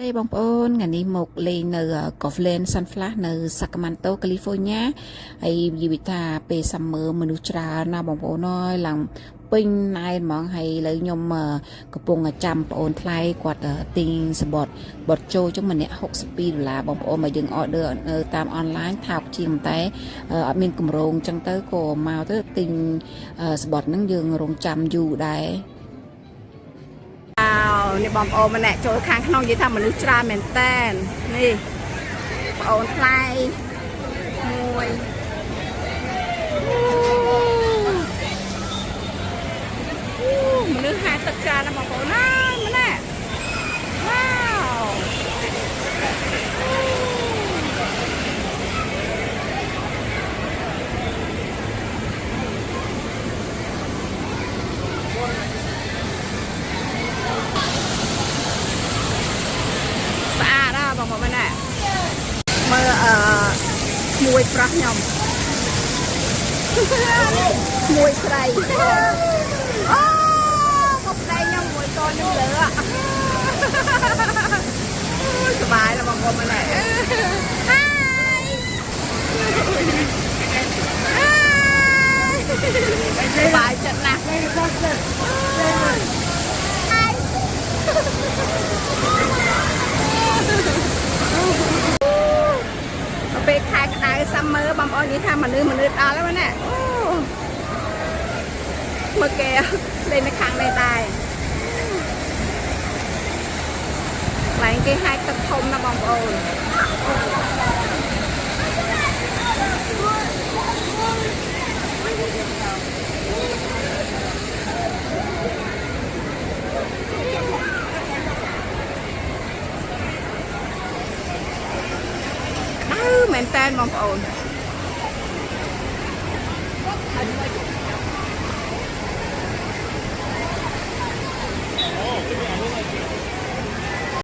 Hey បងប្អូនថ្ងៃនេះមកលេងនៅ Golfland Sunflash នៅ Sacramento California ហើយនិយាយថាពេល summer មនុស្សច្រើនណាបងប្អូនអើយឡើងពេញណែនហ្មងហើយឥឡូវខ្ញុំកំពុងចាំបងប្អូនថ្លៃគាត់ទិញសបត់បត់ចូលចឹងម្នាក់$62បងប្អូនមកយើង order តាម online ថោកជាងតែអត់មានកម្រងចឹងទៅក៏មកទៅទិញសបត់ហ្នឹងយើងរងចាំយូរដែរនេះបងប្អូនម្នាក់ចូលខាងក្នុងនិយាយថាមនុស្សច្រើនមែនតែននេះបងប្អូនថ្លៃមួយមនុស្សហាទឹកច្រើនណាបងប្អូនណាម្នាក់វ៉ាវបងប្អូនណាមើលមួយប្រុសខ្ញុំមួយស្រីអូមកប្តីខ្ញុំមួយកូនខ្ញុំលើសบายแล้วបងប្អូនណាសบายចិត្តណាស់ពេលខែក្តៅសាំមើបងប្អូននិយាយថាមនុស្សដល់ហើយណាមើលគេលេងនៅខាងនេះដែរកន្លែងគេហាយទឹកធំណាបងប្អូនមែនតើបងប្អូន